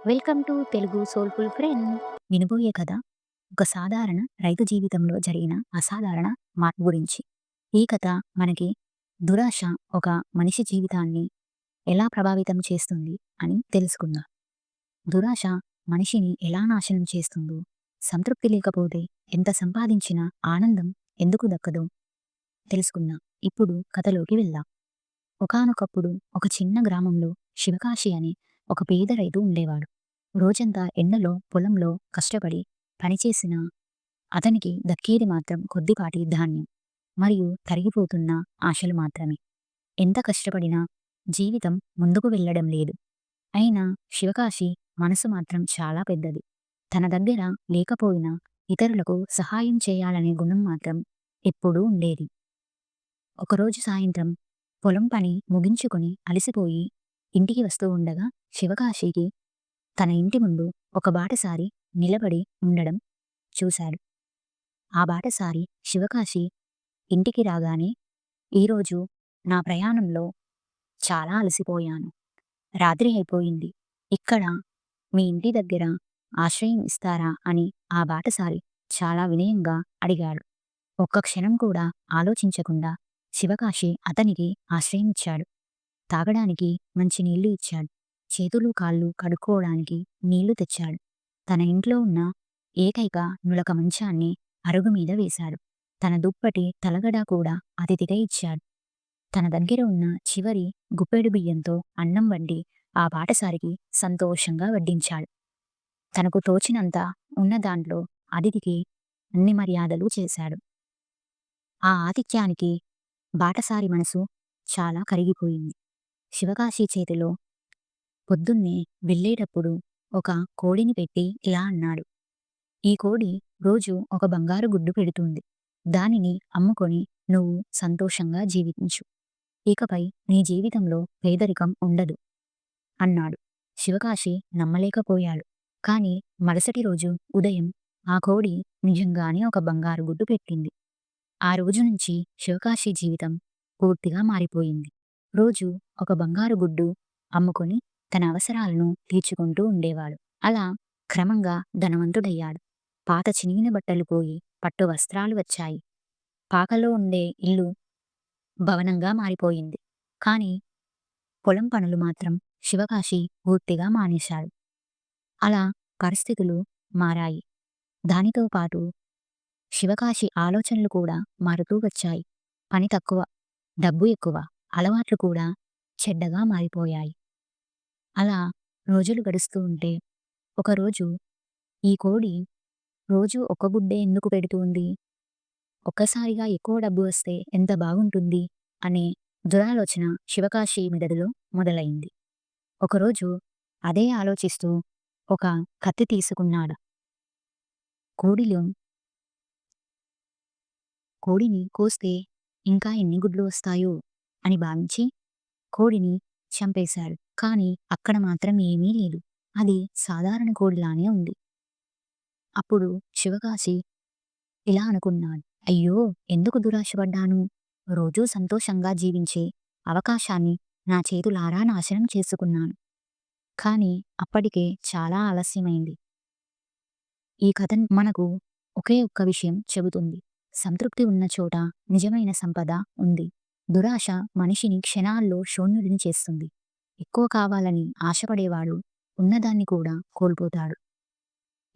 Welcome to Telugu soulful friend. వినబోయే కథ ఒక సాధారణ రైతు జీవితంలో జరిగిన అసాధారణ మార్పు గురించి. ఈ కథ మనకి దురాశ ఒక మనిషి జీవితాన్ని ఎలా ప్రభావితం చేస్తుంది అని తెలుసుకుందాం. దురాశ మనిషిని ఎలా నాశనం చేస్తుందో, సంతృప్తి లేకపోతే ఎంత సంపాదించినా ఆనందం ఎందుకు దక్కదో తెలుసుకుందాం. ఇప్పుడు కథలోకి వెళ్దాం. ఒకానొకప్పుడు ఒక చిన్న గ్రామంలో శివకాశి అనే ఒక పేద రైతు ఉండేవాడు. రోజంతా ఎండలో పొలంలో కష్టపడి పనిచేసిన అతనికి దక్కేది మాత్రం కొద్దిపాటి ధాన్యం మరియు తరిగిపోతున్న ఆశలు మాత్రమే. ఎంత కష్టపడినా జీవితం ముందుకు వెళ్ళడం లేదు. అయినా శివకాశి మనసు మాత్రం చాలా పెద్దది. తన దగ్గర లేకపోయినా ఇతరులకు సహాయం చేయాలనే గుణం మాత్రం ఎప్పుడూ ఉండేది. ఒకరోజు సాయంత్రం పొలం పని ముగించుకొని అలసిపోయి ఇంటికి వస్తూ ఉండగా శివకాశికి తన ఇంటి ముందు ఒక బాటసారి నిలబడి ఉండడం చూశాడు. ఆ బాటసారి శివకాశి ఇంటికి రాగానే, "ఈరోజు నా ప్రయాణంలో చాలా అలసిపోయాను. రాత్రి అయిపోయింది. ఇక్కడ మీ ఇంటి దగ్గర ఆశ్రయం ఇస్తారా?" అని ఆ బాటసారి చాలా వినయంగా అడిగాడు. ఒక్క క్షణం కూడా ఆలోచించకుండా శివకాశి అతనికి ఆశ్రయం ఇచ్చాడు. తాగడానికి మంచినీళ్లు ఇచ్చాడు. చేతులు కాళ్ళు కడుక్కోవడానికి నీళ్లు తెచ్చాడు. తన ఇంట్లో ఉన్న ఏకైక నులక మంచాన్ని అరుగు మీద వేశాడు. తన దుప్పటి తలగడ కూడా అతిథిగా ఇచ్చాడు. తన దగ్గర ఉన్న చివరి గుప్పెడు బియ్యంతో అన్నం వండి ఆ బాటసారికి సంతోషంగా వడ్డించాడు. తనకు తోచినంత ఉన్న దాంట్లో అతిథికి అన్ని మర్యాదలు చేశాడు. ఆ ఆతిథ్యానికి బాటసారి మనసు చాలా కరిగిపోయింది. శివకాశి చేతిలో పొద్దున్నే వెళ్ళేటప్పుడు ఒక కోడిని పెట్టి ఇలా అన్నాడు, "ఈ కోడి రోజు ఒక బంగారు గుడ్డు పెడుతుంది. దానిని అమ్ముకొని నువ్వు సంతోషంగా జీవించు. ఇకపై నీ జీవితంలో పేదరికం ఉండదు" అన్నాడు. శివకాశి నమ్మలేకపోయాడు. కాని మరుసటి రోజు ఉదయం ఆ కోడి నిజంగానే ఒక బంగారు గుడ్డు పెట్టింది. ఆ రోజు నుంచి శివకాశి జీవితం పూర్తిగా మారిపోయింది. రోజు ఒక బంగారు గుడ్డు అమ్ముకొని తన అవసరాలను తీర్చుకుంటూ ఉండేవాడు. అలా క్రమంగా ధనవంతుడయ్యాడు. పాత చినిగిన బట్టలు పోయి పట్టు వస్త్రాలు వచ్చాయి. పాకలో ఉండే ఇల్లు భవనంగా మారిపోయింది. కానీ పొలం పనులు మాత్రం శివకాశి పూర్తిగా మానేశాడు. అలా పరిస్థితులు మారాయి. దానితో పాటు శివకాశి ఆలోచనలు కూడా మారుతూ వచ్చాయి. పని తక్కువ, డబ్బు ఎక్కువ, అలవాట్లు కూడా చెడ్డగా మారిపోయాయి. అలా రోజులు గడుస్తూ ఉంటే ఒకరోజు ఈ కోడి రోజు ఒక్క గుడ్డే ఎందుకు పెడుతుంది? ఒక్కసారిగా ఎక్కువ డబ్బు వస్తే ఎంత బాగుంటుంది అనే దురాలోచన శివకాశి మెదడులో మొదలైంది. ఒకరోజు అదే ఆలోచిస్తూ ఒక కత్తి తీసుకున్నాడు. కోడిలో కోడిని కోస్తే ఇంకా ఎన్ని గుడ్లు వస్తాయో అని భావించి కోడిని చంపేశాడు. కానీ అక్కడ మాత్రం ఏమీ లేదు. అది సాధారణ కోడిలానే ఉంది. అప్పుడు శివకాశి ఇలా అనుకున్నాడు, "అయ్యో! ఎందుకు దురాశపడ్డాను? రోజూ సంతోషంగా జీవించే అవకాశాన్ని నా చేతులారా నాశనం చేసుకున్నాను." కానీ అప్పటికే చాలా ఆలస్యమైంది. ఈ కథ మనకు ఒకే ఒక్క విషయం చెబుతుంది. సంతృప్తి ఉన్న చోట నిజమైన సంపద ఉంది. దురాశ మనిషిని క్షణాల్లో శూన్యుడిని చేస్తుంది. ఎక్కువ కావాలని ఆశపడేవాడు ఉన్నదాన్ని కూడా కోల్పోతాడు.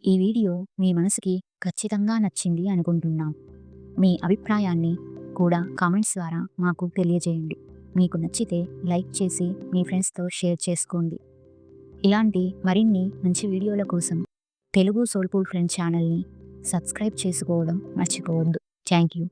ఈ వీడియో మీ మనసుకి ఖచ్చితంగా నచ్చింది అనుకుంటున్నాం. మీ అభిప్రాయాన్ని కూడా కామెంట్స్ ద్వారా మాకు తెలియజేయండి. మీకు నచ్చితే లైక్ చేసి మీ ఫ్రెండ్స్తో షేర్ చేసుకోండి. ఇలాంటి మరిన్ని మంచి వీడియోల కోసం తెలుగు సోల్ఫుల్ ఫ్రెండ్ ఛానల్ని సబ్స్క్రైబ్ చేసుకోవడం మర్చిపోవద్దు. Thank you.